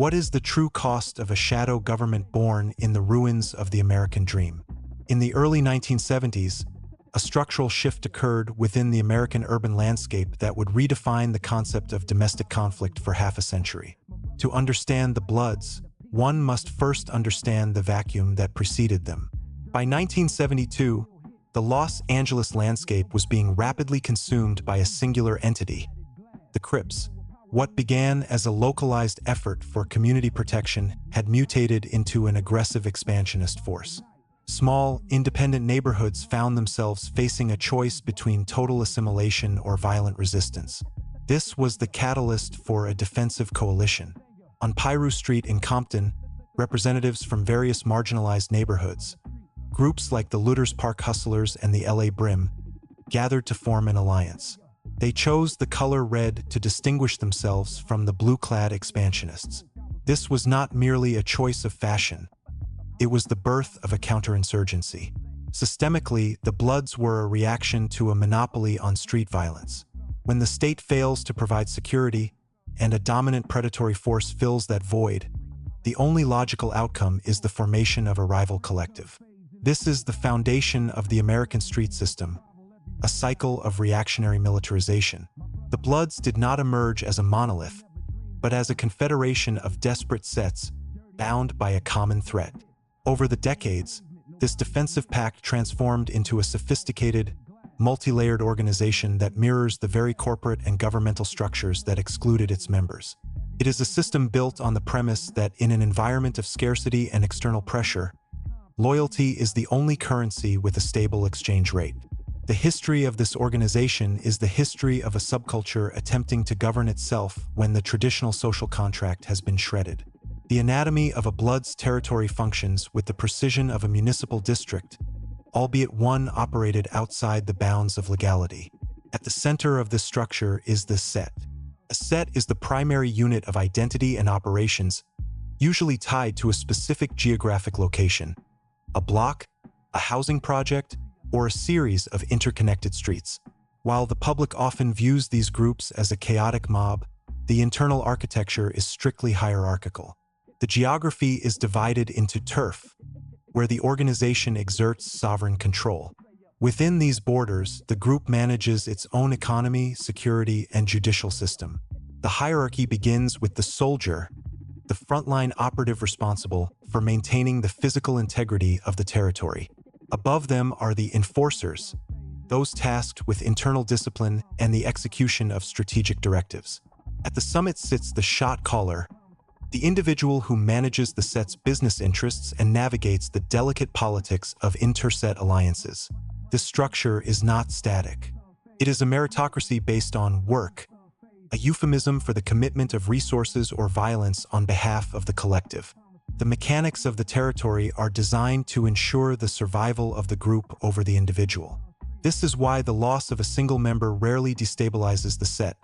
What is the true cost of a shadow government born in the ruins of the American dream? In the early 1970s, a structural shift occurred within the American urban landscape that would redefine the concept of domestic conflict for half a century. To understand the Bloods, one must first understand the vacuum that preceded them. By 1972, the Los Angeles landscape was being rapidly consumed by a singular entity, the Crips. What began as a localized effort for community protection had mutated into an aggressive expansionist force. Small, independent neighborhoods found themselves facing a choice between total assimilation or violent resistance. This was the catalyst for a defensive coalition. On Piru Street in Compton, representatives from various marginalized neighborhoods, groups like the Looters Park Hustlers and the LA Brim, gathered to form an alliance. They chose the color red to distinguish themselves from the blue-clad expansionists. This was not merely a choice of fashion. It was the birth of a counterinsurgency. Systemically, the Bloods were a reaction to a monopoly on street violence. When the state fails to provide security and a dominant predatory force fills that void, the only logical outcome is the formation of a rival collective. This is the foundation of the American street system, a cycle of reactionary militarization. The Bloods did not emerge as a monolith, but as a confederation of desperate sets bound by a common threat. Over the decades, this defensive pact transformed into a sophisticated, multi-layered organization that mirrors the very corporate and governmental structures that excluded its members. It is a system built on the premise that in an environment of scarcity and external pressure, loyalty is the only currency with a stable exchange rate. The history of this organization is the history of a subculture attempting to govern itself when the traditional social contract has been shredded. The anatomy of a Bloods territory functions with the precision of a municipal district, albeit one operated outside the bounds of legality. At the center of this structure is the set. A set is the primary unit of identity and operations, usually tied to a specific geographic location, a block, a housing project, or a series of interconnected streets. While the public often views these groups as a chaotic mob, the internal architecture is strictly hierarchical. The geography is divided into turf, where the organization exerts sovereign control. Within these borders, the group manages its own economy, security, and judicial system. The hierarchy begins with the soldier, the frontline operative responsible for maintaining the physical integrity of the territory. Above them are the enforcers, those tasked with internal discipline and the execution of strategic directives. At the summit sits the shot caller, the individual who manages the set's business interests and navigates the delicate politics of interset alliances. This structure is not static. It is a meritocracy based on work, a euphemism for the commitment of resources or violence on behalf of the collective. The mechanics of the territory are designed to ensure the survival of the group over the individual. This is why the loss of a single member rarely destabilizes the set.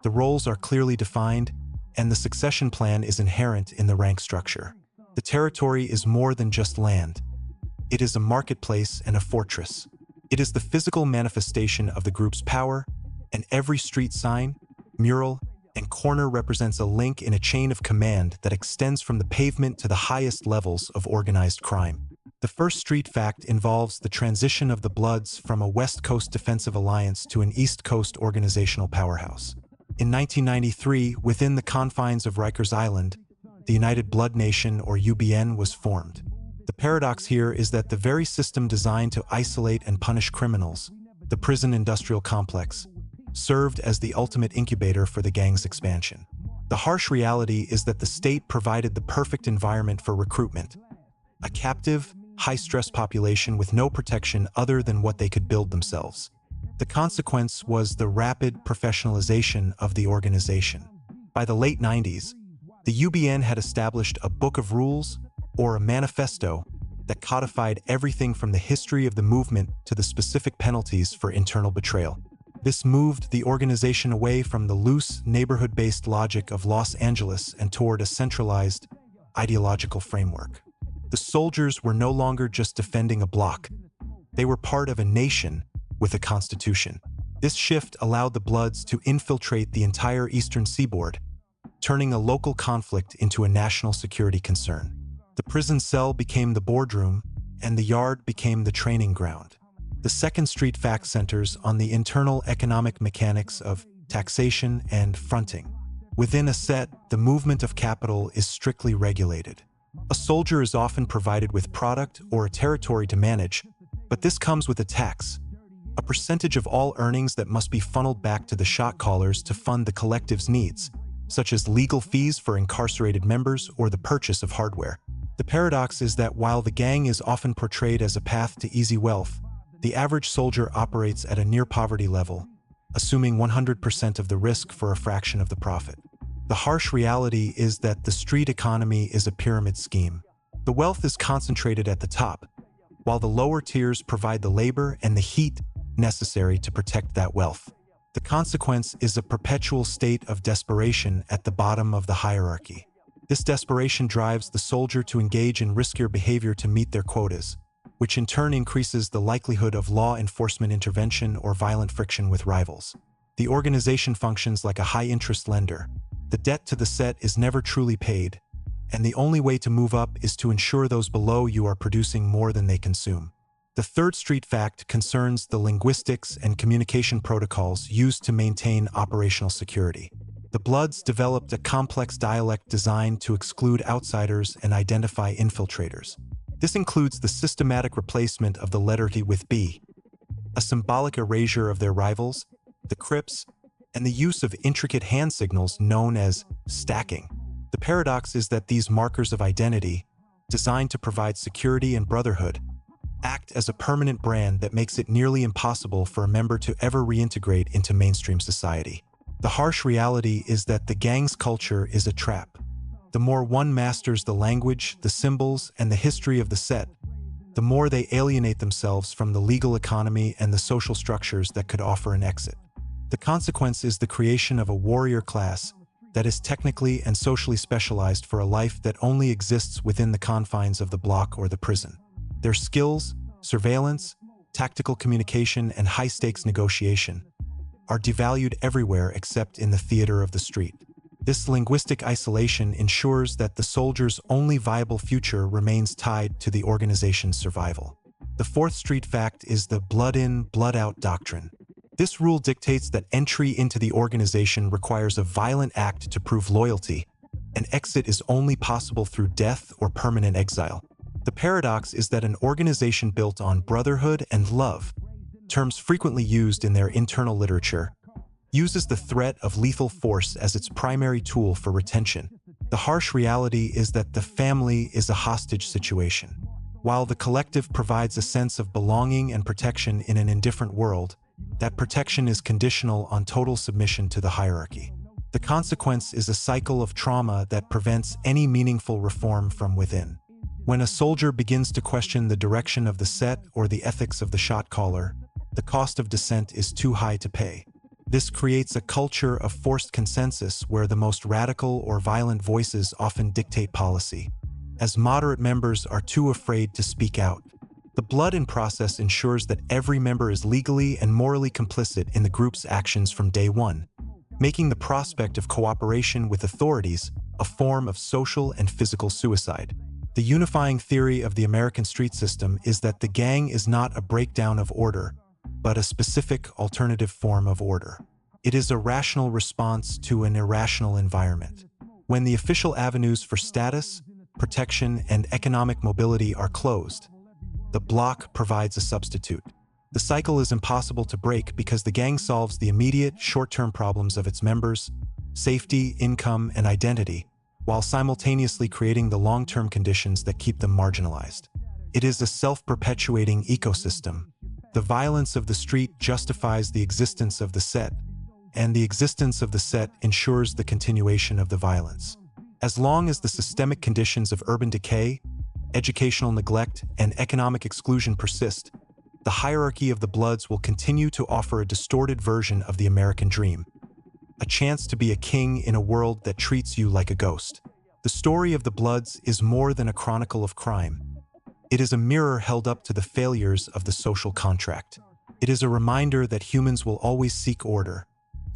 The roles are clearly defined, and the succession plan is inherent in the rank structure. The territory is more than just land. It is a marketplace and a fortress. It is the physical manifestation of the group's power, and every street sign, mural, and corner represents a link in a chain of command that extends from the pavement to the highest levels of organized crime. The first street fact involves the transition of the Bloods from a West Coast defensive alliance to an East Coast organizational powerhouse. In 1993, within the confines of Rikers Island, the United Blood Nation, or UBN, was formed. The paradox here is that the very system designed to isolate and punish criminals, the prison industrial complex, served as the ultimate incubator for the gang's expansion. The harsh reality is that the state provided the perfect environment for recruitment, a captive, high-stress population with no protection other than what they could build themselves. The consequence was the rapid professionalization of the organization. By the late 90s, the UBN had established a book of rules, or a manifesto, that codified everything from the history of the movement to the specific penalties for internal betrayal. This moved the organization away from the loose, neighborhood-based logic of Los Angeles and toward a centralized, ideological framework. The soldiers were no longer just defending a block. They were part of a nation with a constitution. This shift allowed the Bloods to infiltrate the entire eastern seaboard, turning a local conflict into a national security concern. The prison cell became the boardroom, and the yard became the training ground. The Second Street fact centers on the internal economic mechanics of taxation and fronting. Within a set, the movement of capital is strictly regulated. A soldier is often provided with product or a territory to manage, but this comes with a tax, a percentage of all earnings that must be funneled back to the shot callers to fund the collective's needs, such as legal fees for incarcerated members or the purchase of hardware. The paradox is that while the gang is often portrayed as a path to easy wealth, the average soldier operates at a near-poverty level, assuming 100% of the risk for a fraction of the profit. The harsh reality is that the street economy is a pyramid scheme. The wealth is concentrated at the top, while the lower tiers provide the labor and the heat necessary to protect that wealth. The consequence is a perpetual state of desperation at the bottom of the hierarchy. This desperation drives the soldier to engage in riskier behavior to meet their quotas, which in turn increases the likelihood of law enforcement intervention or violent friction with rivals. The organization functions like a high-interest lender. The debt to the set is never truly paid, and the only way to move up is to ensure those below you are producing more than they consume. The third street fact concerns the linguistics and communication protocols used to maintain operational security. The Bloods developed a complex dialect designed to exclude outsiders and identify infiltrators. This includes the systematic replacement of the letter T with B, a symbolic erasure of their rivals, the Crips, and the use of intricate hand signals known as stacking. The paradox is that these markers of identity, designed to provide security and brotherhood, act as a permanent brand that makes it nearly impossible for a member to ever reintegrate into mainstream society. The harsh reality is that the gang's culture is a trap. The more one masters the language, the symbols, and the history of the set, the more they alienate themselves from the legal economy and the social structures that could offer an exit. The consequence is the creation of a warrior class that is technically and socially specialized for a life that only exists within the confines of the block or the prison. Their skills, surveillance, tactical communication, and high-stakes negotiation are devalued everywhere except in the theater of the street. This linguistic isolation ensures that the soldier's only viable future remains tied to the organization's survival. The fourth street fact is the blood in, blood out doctrine. This rule dictates that entry into the organization requires a violent act to prove loyalty, and exit is only possible through death or permanent exile. The paradox is that an organization built on brotherhood and love, terms frequently used in their internal literature, uses the threat of lethal force as its primary tool for retention. The harsh reality is that the family is a hostage situation. While the collective provides a sense of belonging and protection in an indifferent world, that protection is conditional on total submission to the hierarchy. The consequence is a cycle of trauma that prevents any meaningful reform from within. When a soldier begins to question the direction of the set or the ethics of the shot caller, the cost of dissent is too high to pay. This creates a culture of forced consensus where the most radical or violent voices often dictate policy, as moderate members are too afraid to speak out. The blood-in process ensures that every member is legally and morally complicit in the group's actions from day one, making the prospect of cooperation with authorities a form of social and physical suicide. The unifying theory of the American street system is that the gang is not a breakdown of order, but a specific alternative form of order. It is a rational response to an irrational environment. When the official avenues for status, protection, and economic mobility are closed, the block provides a substitute. The cycle is impossible to break because the gang solves the immediate, short-term problems of its members, safety, income, and identity, while simultaneously creating the long-term conditions that keep them marginalized. It is a self-perpetuating ecosystem. The violence of the street justifies the existence of the set, and the existence of the set ensures the continuation of the violence. As long as the systemic conditions of urban decay, educational neglect, and economic exclusion persist, the hierarchy of the Bloods will continue to offer a distorted version of the American dream, a chance to be a king in a world that treats you like a ghost. The story of the Bloods is more than a chronicle of crime. It is a mirror held up to the failures of the social contract. It is a reminder that humans will always seek order,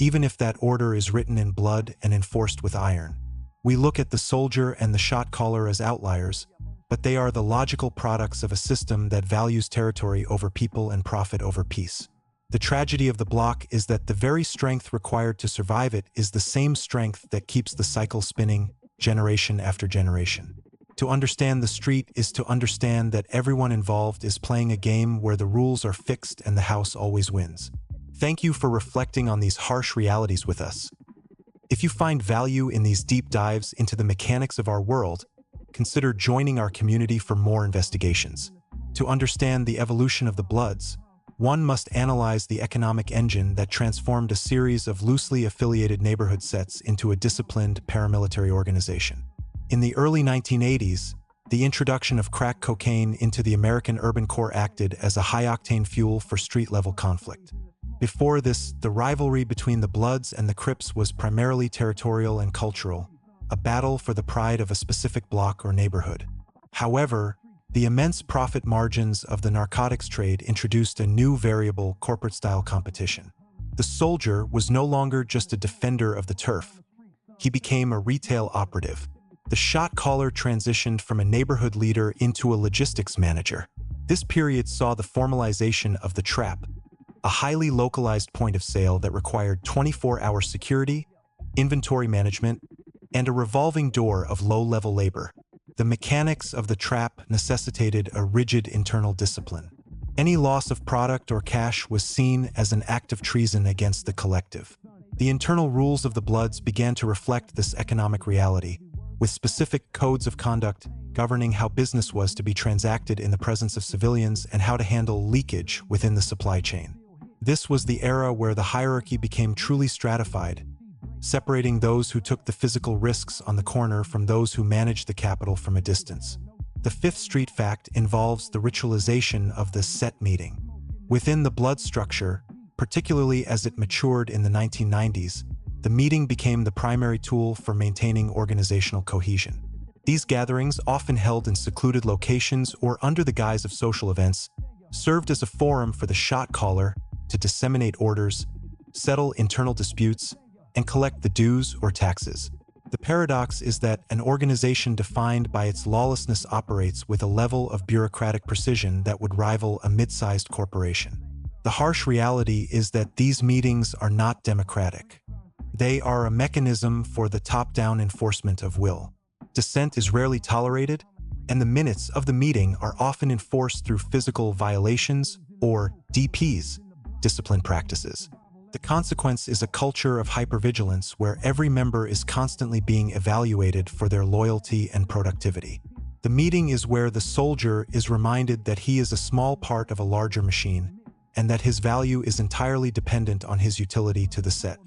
even if that order is written in blood and enforced with iron. We look at the soldier and the shot caller as outliers, but they are the logical products of a system that values territory over people and profit over peace. The tragedy of the block is that the very strength required to survive it is the same strength that keeps the cycle spinning generation after generation. To understand the street is to understand that everyone involved is playing a game where the rules are fixed and the house always wins. Thank you for reflecting on these harsh realities with us. If you find value in these deep dives into the mechanics of our world, consider joining our community for more investigations. To understand the evolution of the Bloods, one must analyze the economic engine that transformed a series of loosely affiliated neighborhood sets into a disciplined paramilitary organization. In the early 1980s, the introduction of crack cocaine into the American urban core acted as a high-octane fuel for street-level conflict. Before this, the rivalry between the Bloods and the Crips was primarily territorial and cultural, a battle for the pride of a specific block or neighborhood. However, the immense profit margins of the narcotics trade introduced a new variable, corporate-style competition. The soldier was no longer just a defender of the turf. He became a retail operative. The shot caller transitioned from a neighborhood leader into a logistics manager. This period saw the formalization of the trap, a highly localized point of sale that required 24-hour security, inventory management, and a revolving door of low-level labor. The mechanics of the trap necessitated a rigid internal discipline. Any loss of product or cash was seen as an act of treason against the collective. The internal rules of the Bloods began to reflect this economic reality, with specific codes of conduct governing how business was to be transacted in the presence of civilians and how to handle leakage within the supply chain. This was the era where the hierarchy became truly stratified, separating those who took the physical risks on the corner from those who managed the capital from a distance. The Fifth Street fact involves the ritualization of the set meeting. Within the Blood structure, particularly as it matured in the 1990s, the meeting became the primary tool for maintaining organizational cohesion. These gatherings, often held in secluded locations or under the guise of social events, served as a forum for the shot caller to disseminate orders, settle internal disputes, and collect the dues or taxes. The paradox is that an organization defined by its lawlessness operates with a level of bureaucratic precision that would rival a mid-sized corporation. The harsh reality is that these meetings are not democratic. They are a mechanism for the top-down enforcement of will. Dissent is rarely tolerated, and the minutes of the meeting are often enforced through physical violations or DPs, discipline practices. The consequence is a culture of hypervigilance where every member is constantly being evaluated for their loyalty and productivity. The meeting is where the soldier is reminded that he is a small part of a larger machine and that his value is entirely dependent on his utility to the set.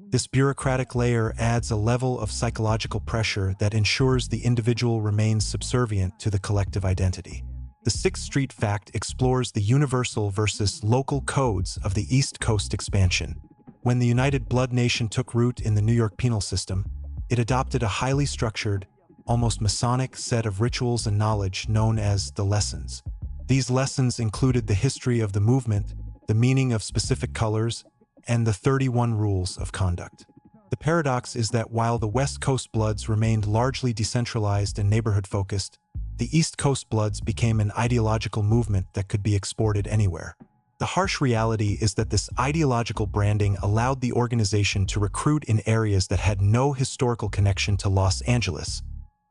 This bureaucratic layer adds a level of psychological pressure that ensures the individual remains subservient to the collective identity. The Sixth Street fact explores the universal versus local codes of the East Coast expansion. When the United Blood Nation took root in the New York penal system, it adopted a highly structured, almost Masonic set of rituals and knowledge known as the lessons. These lessons included the history of the movement, the meaning of specific colors, and the 31 rules of conduct. The paradox is that while the West Coast Bloods remained largely decentralized and neighborhood-focused, the East Coast Bloods became an ideological movement that could be exported anywhere. The harsh reality is that this ideological branding allowed the organization to recruit in areas that had no historical connection to Los Angeles,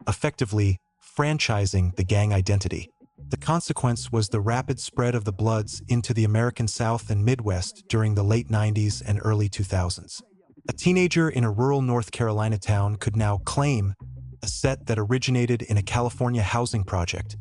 effectively franchising the gang identity. The consequence was the rapid spread of the Bloods into the American South and Midwest during the late 90s and early 2000s. A teenager in a rural North Carolina town could now claim a set that originated in a California housing project,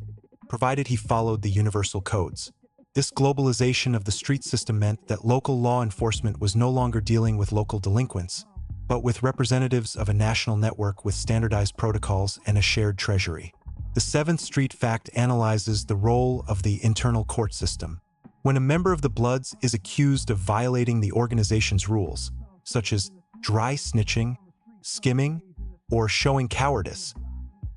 provided he followed the universal codes. This globalization of the street system meant that local law enforcement was no longer dealing with local delinquents, but with representatives of a national network with standardized protocols and a shared treasury. The Seventh Street fact analyzes the role of the internal court system. When a member of the Bloods is accused of violating the organization's rules, such as dry snitching, skimming, or showing cowardice,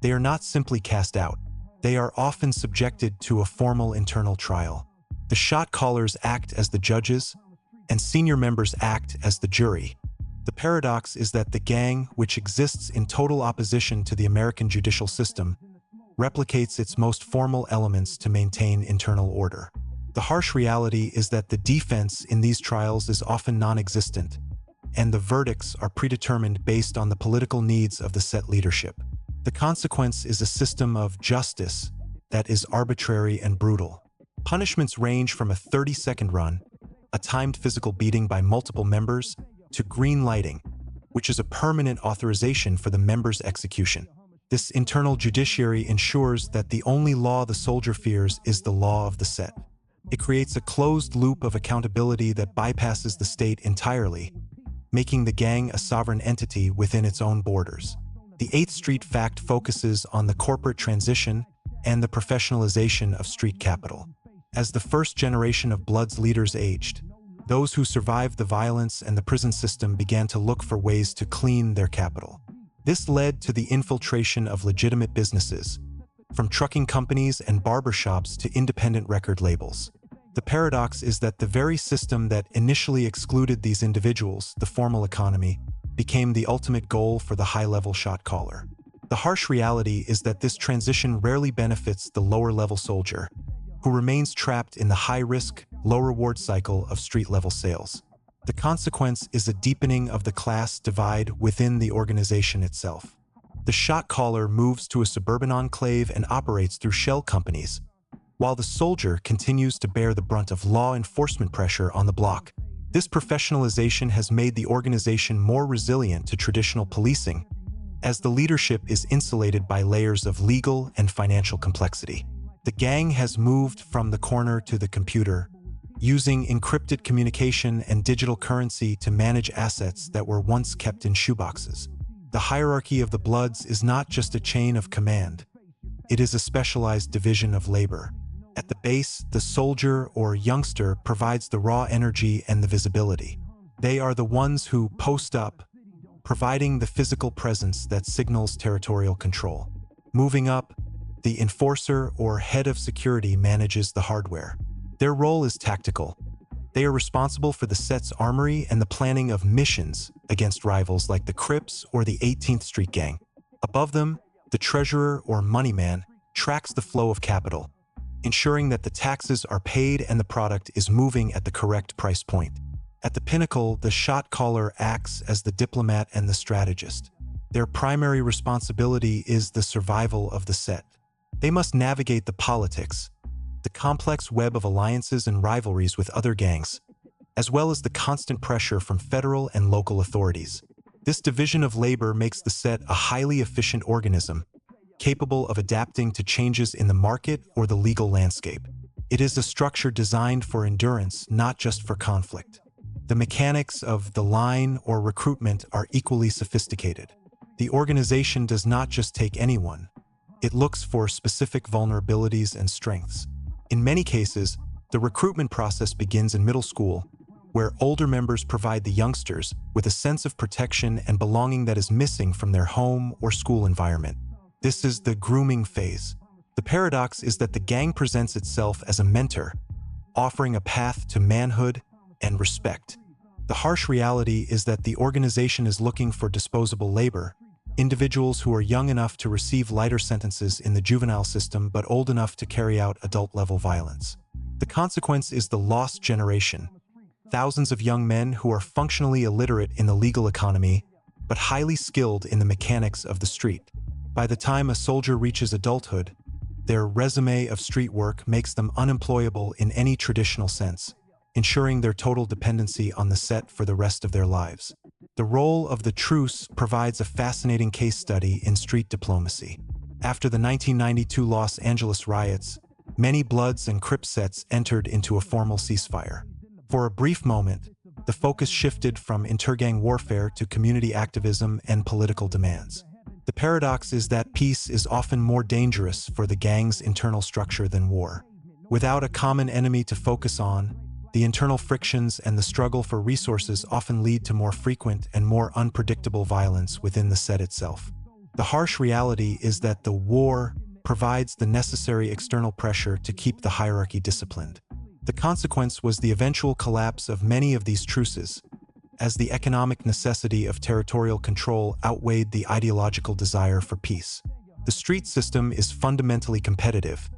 they are not simply cast out. They are often subjected to a formal internal trial. The shot callers act as the judges, and senior members act as the jury. The paradox is that the gang, which exists in total opposition to the American judicial system, replicates its most formal elements to maintain internal order. The harsh reality is that the defense in these trials is often non-existent, and the verdicts are predetermined based on the political needs of the set leadership. The consequence is a system of justice that is arbitrary and brutal. Punishments range from a 30-second run, a timed physical beating by multiple members, to green lighting, which is a permanent authorization for the member's execution. This internal judiciary ensures that the only law the soldier fears is the law of the set. It creates a closed loop of accountability that bypasses the state entirely, making the gang a sovereign entity within its own borders. The 8th Street Fact focuses on the corporate transition and the professionalization of street capital. As the first generation of Bloods leaders aged, those who survived the violence and the prison system began to look for ways to clean their capital. This led to the infiltration of legitimate businesses, from trucking companies and barbershops to independent record labels. The paradox is that the very system that initially excluded these individuals, the formal economy, became the ultimate goal for the high-level shot caller. The harsh reality is that this transition rarely benefits the lower-level soldier, who remains trapped in the high-risk, low-reward cycle of street-level sales. The consequence is a deepening of the class divide within the organization itself. The shot caller moves to a suburban enclave and operates through shell companies, while the soldier continues to bear the brunt of law enforcement pressure on the block. This professionalization has made the organization more resilient to traditional policing, as the leadership is insulated by layers of legal and financial complexity. The gang has moved from the corner to the computer, using encrypted communication and digital currency to manage assets that were once kept in shoeboxes. The hierarchy of the Bloods is not just a chain of command. It is a specialized division of labor. At the base, the soldier or youngster provides the raw energy and the visibility. They are the ones who post up, providing the physical presence that signals territorial control. Moving up, the enforcer or head of security manages the hardware. Their role is tactical. They are responsible for the set's armory and the planning of missions against rivals like the Crips or the 18th Street Gang. Above them, the treasurer or money man tracks the flow of capital, ensuring that the taxes are paid and the product is moving at the correct price point. At the pinnacle, the shot caller acts as the diplomat and the strategist. Their primary responsibility is the survival of the set. They must navigate the politics, the complex web of alliances and rivalries with other gangs, as well as the constant pressure from federal and local authorities. This division of labor makes the set a highly efficient organism, capable of adapting to changes in the market or the legal landscape. It is a structure designed for endurance, not just for conflict. The mechanics of the line or recruitment are equally sophisticated. The organization does not just take anyone. It looks for specific vulnerabilities and strengths. In many cases, the recruitment process begins in middle school, where older members provide the youngsters with a sense of protection and belonging that is missing from their home or school environment. This is the grooming phase. The paradox is that the gang presents itself as a mentor, offering a path to manhood and respect. The harsh reality is that the organization is looking for disposable labor, individuals who are young enough to receive lighter sentences in the juvenile system but old enough to carry out adult-level violence. The consequence is the lost generation. Thousands of young men who are functionally illiterate in the legal economy, but highly skilled in the mechanics of the street. By the time a soldier reaches adulthood, their resume of street work makes them unemployable in any traditional sense, ensuring their total dependency on the set for the rest of their lives. The role of the truce provides a fascinating case study in street diplomacy. After the 1992 Los Angeles riots, many Bloods and Crips sets entered into a formal ceasefire. For a brief moment, the focus shifted from intergang warfare to community activism and political demands. The paradox is that peace is often more dangerous for the gang's internal structure than war. Without a common enemy to focus on, the internal frictions and the struggle for resources often lead to more frequent and more unpredictable violence within the set itself. The harsh reality is that the war provides the necessary external pressure to keep the hierarchy disciplined. The consequence was the eventual collapse of many of these truces, as the economic necessity of territorial control outweighed the ideological desire for peace. The street system is fundamentally competitive.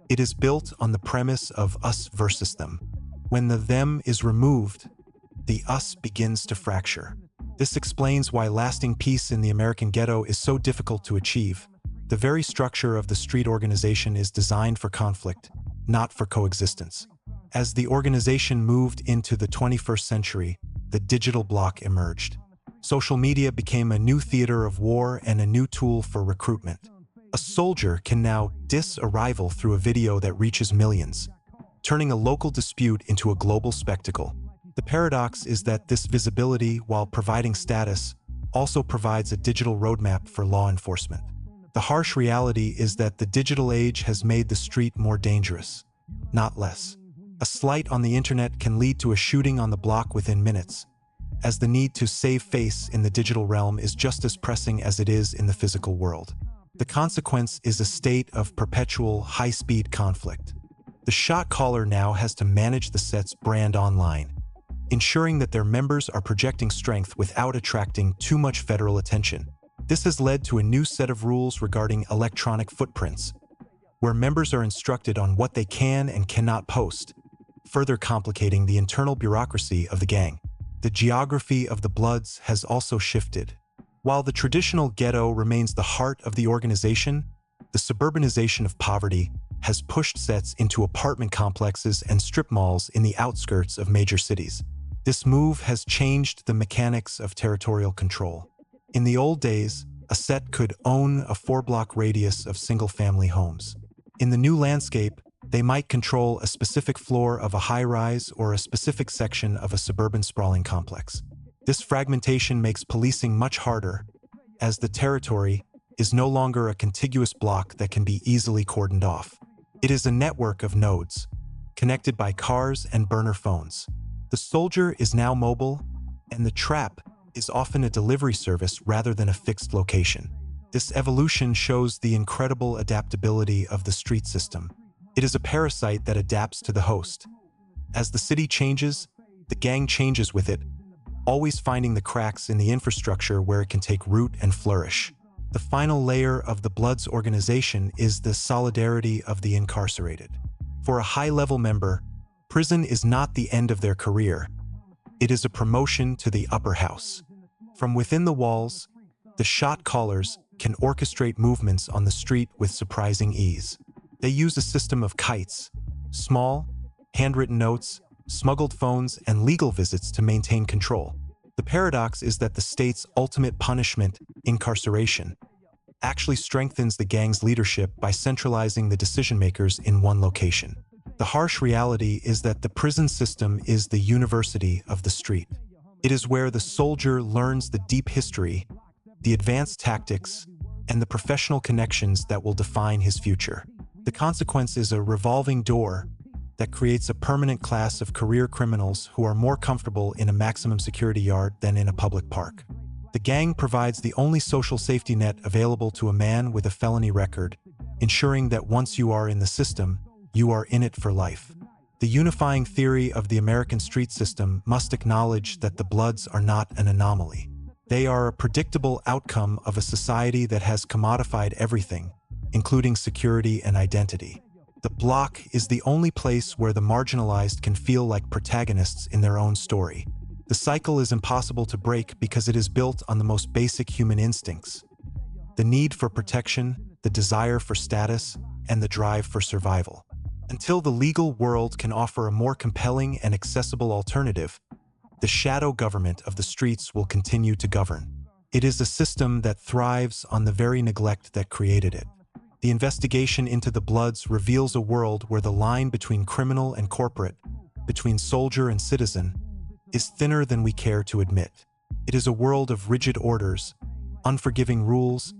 It is built on the premise of us versus them. When the them is removed, the us begins to fracture. This explains why lasting peace in the American ghetto is so difficult to achieve. The very structure of the street organization is designed for conflict, not for coexistence. As the organization moved into the 21st century, the digital block emerged. Social media became a new theater of war and a new tool for recruitment. A soldier can now diss a rival through a video that reaches millions, turning a local dispute into a global spectacle. The paradox is that this visibility, while providing status, also provides a digital roadmap for law enforcement. The harsh reality is that the digital age has made the street more dangerous, not less. A slight on the internet can lead to a shooting on the block within minutes, as the need to save face in the digital realm is just as pressing as it is in the physical world. The consequence is a state of perpetual, high-speed conflict. The shot caller now has to manage the set's brand online, ensuring that their members are projecting strength without attracting too much federal attention. This has led to a new set of rules regarding electronic footprints, where members are instructed on what they can and cannot post, further complicating the internal bureaucracy of the gang. The geography of the Bloods has also shifted. While the traditional ghetto remains the heart of the organization, the suburbanization of poverty has pushed sets into apartment complexes and strip malls in the outskirts of major cities. This move has changed the mechanics of territorial control. In the old days, a set could own a 4-block radius of single-family homes. In the new landscape, they might control a specific floor of a high-rise or a specific section of a suburban sprawling complex. This fragmentation makes policing much harder, as the territory is no longer a contiguous block that can be easily cordoned off. It is a network of nodes, connected by cars and burner phones. The soldier is now mobile, and the trap is often a delivery service rather than a fixed location. This evolution shows the incredible adaptability of the street system. It is a parasite that adapts to the host. As the city changes, the gang changes with it, always finding the cracks in the infrastructure where it can take root and flourish. The final layer of the Bloods organization is the solidarity of the incarcerated. For a high-level member, prison is not the end of their career. It is a promotion to the upper house. From within the walls, the shot callers can orchestrate movements on the street with surprising ease. They use a system of kites, small, handwritten notes, smuggled phones, and legal visits to maintain control. The paradox is that the state's ultimate punishment, incarceration, actually strengthens the gang's leadership by centralizing the decision-makers in one location. The harsh reality is that the prison system is the university of the street. It is where the soldier learns the deep history, the advanced tactics, and the professional connections that will define his future. The consequence is a revolving door that creates a permanent class of career criminals who are more comfortable in a maximum security yard than in a public park. The gang provides the only social safety net available to a man with a felony record, ensuring that once you are in the system, you are in it for life. The unifying theory of the American street system must acknowledge that the Bloods are not an anomaly. They are a predictable outcome of a society that has commodified everything, including security and identity. The block is the only place where the marginalized can feel like protagonists in their own story. The cycle is impossible to break because it is built on the most basic human instincts: the need for protection, the desire for status, and the drive for survival. Until the legal world can offer a more compelling and accessible alternative, the shadow government of the streets will continue to govern. It is a system that thrives on the very neglect that created it. The investigation into the Bloods reveals a world where the line between criminal and corporate, between soldier and citizen, is thinner than we care to admit. It is a world of rigid orders, unforgiving rules,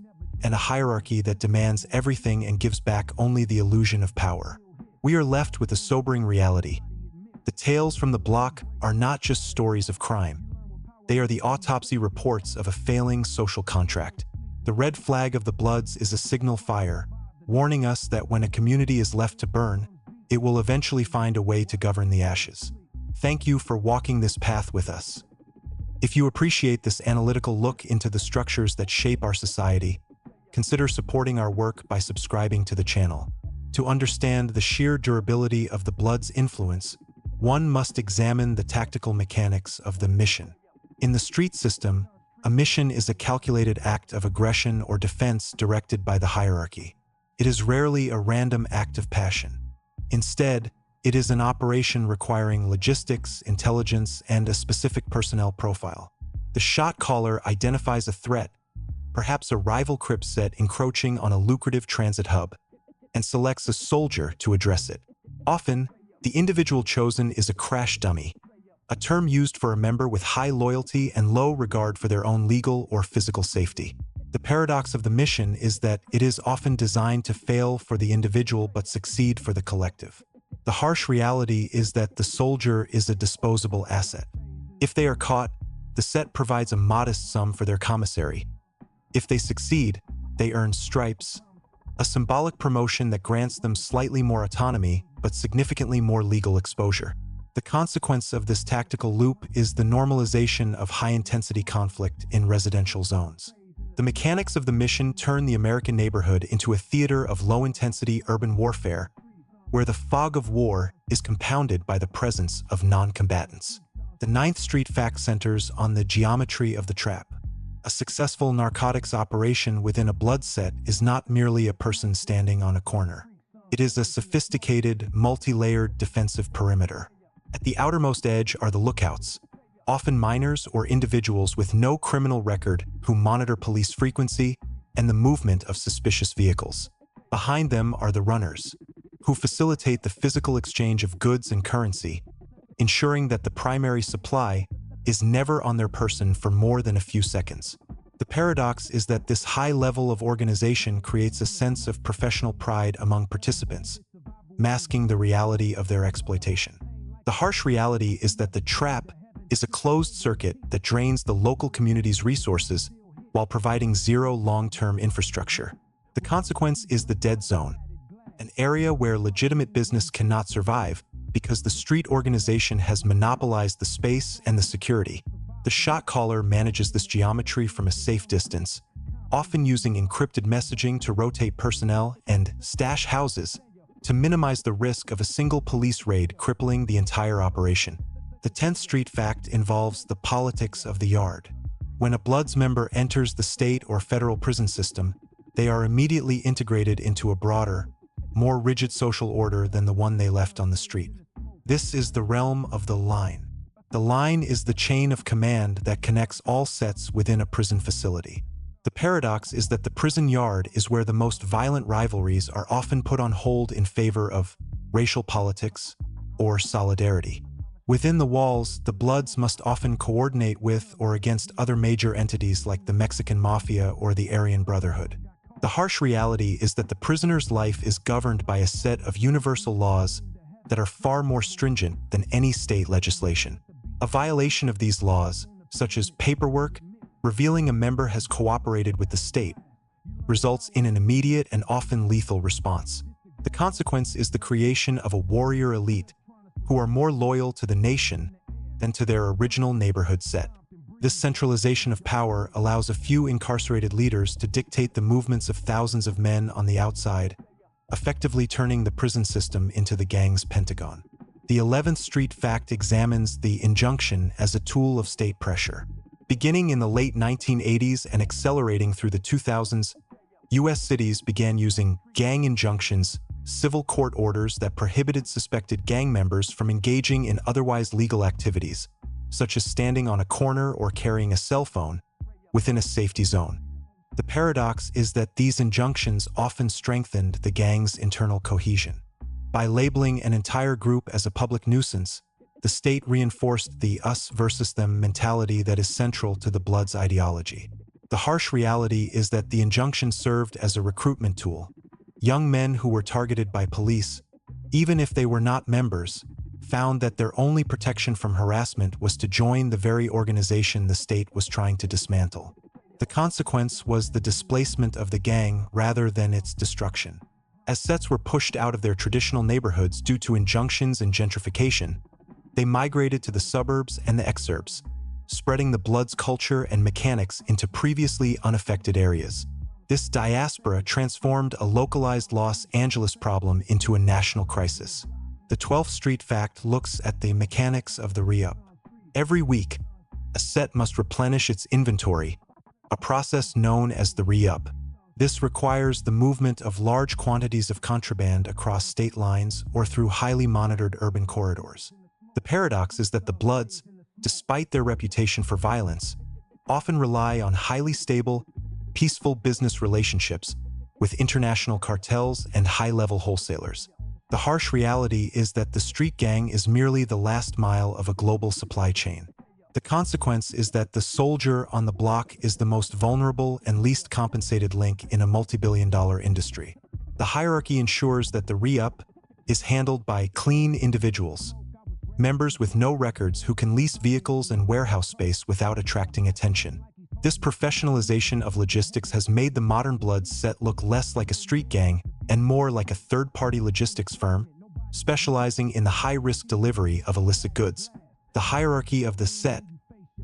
and a hierarchy that demands everything and gives back only the illusion of power. We are left with a sobering reality. The tales from the block are not just stories of crime. They are the autopsy reports of a failing social contract. The red flag of the Bloods is a signal fire, warning us that when a community is left to burn, it will eventually find a way to govern the ashes. Thank you for walking this path with us. If you appreciate this analytical look into the structures that shape our society, consider supporting our work by subscribing to the channel. To understand the sheer durability of the blood's influence, one must examine the tactical mechanics of the mission. In the street system, a mission is a calculated act of aggression or defense directed by the hierarchy. It is rarely a random act of passion. Instead, it is an operation requiring logistics, intelligence, and a specific personnel profile. The shot caller identifies a threat, perhaps a rival Crip set encroaching on a lucrative transit hub, and selects a soldier to address it. Often, the individual chosen is a crash dummy, a term used for a member with high loyalty and low regard for their own legal or physical safety. The paradox of the mission is that it is often designed to fail for the individual but succeed for the collective. The harsh reality is that the soldier is a disposable asset. If they are caught, the set provides a modest sum for their commissary. If they succeed, they earn stripes, a symbolic promotion that grants them slightly more autonomy but significantly more legal exposure. The consequence of this tactical loop is the normalization of high-intensity conflict in residential zones. The mechanics of the mission turn the American neighborhood into a theater of low-intensity urban warfare, where the fog of war is compounded by the presence of non-combatants. The 9th Street fact centers on the geometry of the trap. A successful narcotics operation within a blood set is not merely a person standing on a corner. It is a sophisticated, multi-layered defensive perimeter. At the outermost edge are the lookouts, often minors or individuals with no criminal record who monitor police frequency and the movement of suspicious vehicles. Behind them are the runners, who facilitate the physical exchange of goods and currency, ensuring that the primary supply is never on their person for more than a few seconds. The paradox is that this high level of organization creates a sense of professional pride among participants, masking the reality of their exploitation. The harsh reality is that the trap is a closed circuit that drains the local community's resources while providing zero long-term infrastructure. The consequence is the dead zone, an area where legitimate business cannot survive because the street organization has monopolized the space and the security. The shot caller manages this geometry from a safe distance, often using encrypted messaging to rotate personnel and stash houses to minimize the risk of a single police raid crippling the entire operation. The 10th Street fact involves the politics of the yard. When a Bloods member enters the state or federal prison system, they are immediately integrated into a broader, more rigid social order than the one they left on the street. This is the realm of the line. The line is the chain of command that connects all sets within a prison facility. The paradox is that the prison yard is where the most violent rivalries are often put on hold in favor of racial politics or solidarity. Within the walls, the Bloods must often coordinate with or against other major entities like the Mexican Mafia or the Aryan Brotherhood. The harsh reality is that the prisoner's life is governed by a set of universal laws that are far more stringent than any state legislation. A violation of these laws, such as paperwork, revealing a member has cooperated with the state, results in an immediate and often lethal response. The consequence is the creation of a warrior elite who are more loyal to the nation than to their original neighborhood set. This centralization of power allows a few incarcerated leaders to dictate the movements of thousands of men on the outside, effectively turning the prison system into the gang's Pentagon. The 11th Street fact examines the injunction as a tool of state pressure. Beginning in the late 1980s and accelerating through the 2000s, U.S. cities began using gang injunctions, civil court orders that prohibited suspected gang members from engaging in otherwise legal activities, such as standing on a corner or carrying a cell phone, within a safety zone. The paradox is that these injunctions often strengthened the gang's internal cohesion. By labeling an entire group as a public nuisance, the state reinforced the us versus them mentality that is central to the Bloods ideology. The harsh reality is that the injunction served as a recruitment tool. Young men who were targeted by police, even if they were not members, found that their only protection from harassment was to join the very organization the state was trying to dismantle. The consequence was the displacement of the gang rather than its destruction. As sets were pushed out of their traditional neighborhoods due to injunctions and gentrification, they migrated to the suburbs and the exurbs, spreading the Bloods' culture and mechanics into previously unaffected areas. This diaspora transformed a localized Los Angeles problem into a national crisis. The 12th Street Fact looks at the mechanics of the re-up. Every week, a set must replenish its inventory, a process known as the re-up. This requires the movement of large quantities of contraband across state lines or through highly monitored urban corridors. The paradox is that the Bloods, despite their reputation for violence, often rely on highly stable, peaceful business relationships with international cartels and high-level wholesalers. The harsh reality is that the street gang is merely the last mile of a global supply chain. The consequence is that the soldier on the block is the most vulnerable and least compensated link in a multi-billion-dollar industry. The hierarchy ensures that the re-up is handled by clean individuals, members with no records who can lease vehicles and warehouse space without attracting attention. This professionalization of logistics has made the modern Bloods set look less like a street gang and more like a third-party logistics firm, specializing in the high-risk delivery of illicit goods. The hierarchy of the set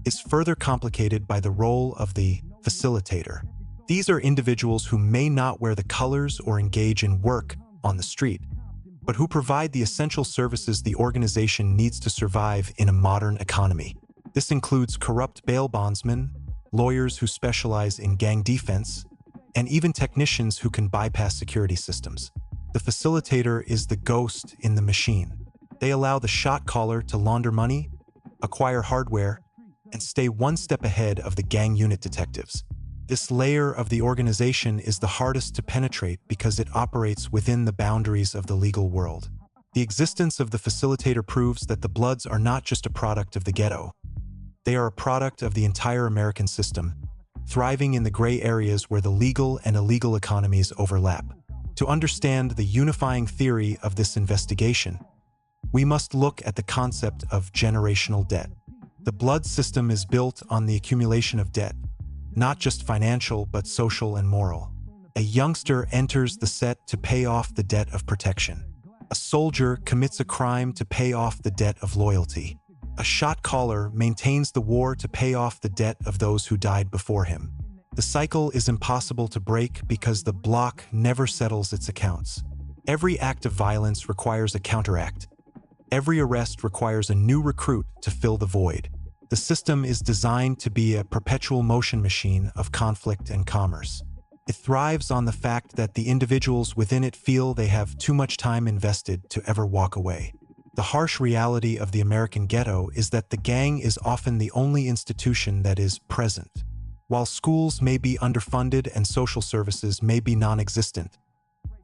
is further complicated by the role of the facilitator. These are individuals who may not wear the colors or engage in work on the street, but who provide the essential services the organization needs to survive in a modern economy. This includes corrupt bail bondsmen, lawyers who specialize in gang defense, and even technicians who can bypass security systems. The facilitator is the ghost in the machine. They allow the shot caller to launder money, acquire hardware, and stay one step ahead of the gang unit detectives. This layer of the organization is the hardest to penetrate because it operates within the boundaries of the legal world. The existence of the facilitator proves that the Bloods are not just a product of the ghetto. They are a product of the entire American system, thriving in the gray areas where the legal and illegal economies overlap. To understand the unifying theory of this investigation, we must look at the concept of generational debt. The Blood system is built on the accumulation of debt, not just financial but social and moral. A youngster enters the set to pay off the debt of protection. A soldier commits a crime to pay off the debt of loyalty. A shot caller maintains the war to pay off the debt of those who died before him. The cycle is impossible to break because the block never settles its accounts. Every act of violence requires a counteract. Every arrest requires a new recruit to fill the void. The system is designed to be a perpetual motion machine of conflict and commerce. It thrives on the fact that the individuals within it feel they have too much time invested to ever walk away. The harsh reality of the American ghetto is that the gang is often the only institution that is present. While schools may be underfunded and social services may be non-existent,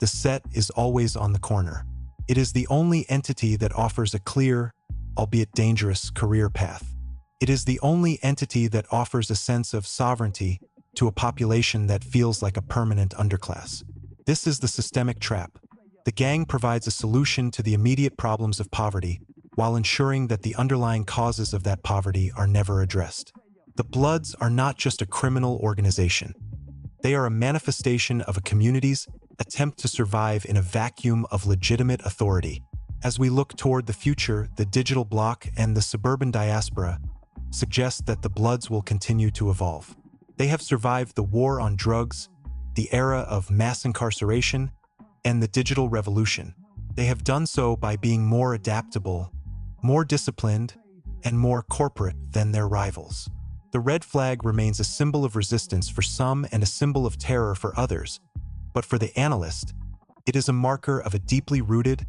the set is always on the corner. It is the only entity that offers a clear, albeit dangerous, career path. It is the only entity that offers a sense of sovereignty to a population that feels like a permanent underclass. This is the systemic trap. The gang provides a solution to the immediate problems of poverty while ensuring that the underlying causes of that poverty are never addressed. The Bloods are not just a criminal organization. They are a manifestation of a community's attempt to survive in a vacuum of legitimate authority. As we look toward the future, the digital block and the suburban diaspora suggest that the Bloods will continue to evolve. They have survived the war on drugs, the era of mass incarceration, and the digital revolution. They have done so by being more adaptable, more disciplined, and more corporate than their rivals. The red flag remains a symbol of resistance for some and a symbol of terror for others, but for the analyst, it is a marker of a deeply rooted,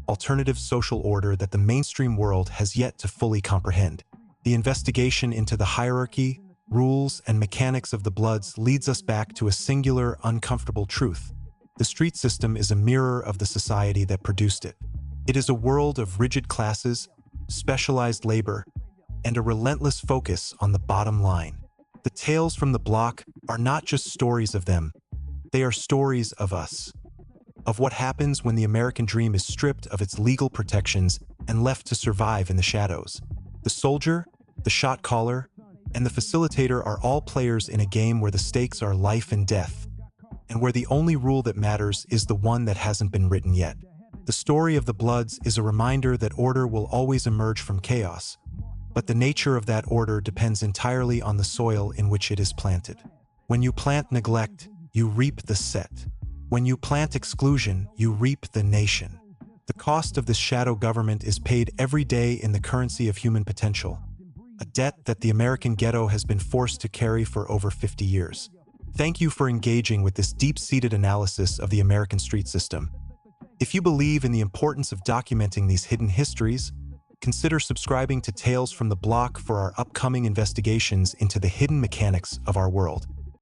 alternative social order that the mainstream world has yet to fully comprehend. The investigation into the hierarchy, rules, and mechanics of the Bloods leads us back to a singular, uncomfortable truth. The street system is a mirror of the society that produced it. It is a world of rigid classes, specialized labor, and a relentless focus on the bottom line. The tales from the block are not just stories of them, they are stories of us, of what happens when the American dream is stripped of its legal protections and left to survive in the shadows. The soldier, the shot caller, and the facilitator are all players in a game where the stakes are life and death, and where the only rule that matters is the one that hasn't been written yet. The story of the Bloods is a reminder that order will always emerge from chaos, but the nature of that order depends entirely on the soil in which it is planted. When you plant neglect, you reap the set. When you plant exclusion, you reap the nation. The cost of this shadow government is paid every day in the currency of human potential, a debt that the American ghetto has been forced to carry for over 50 years. Thank you for engaging with this deep-seated analysis of the American street system. If you believe in the importance of documenting these hidden histories, consider subscribing to Tales from the Block for our upcoming investigations into the hidden mechanics of our world.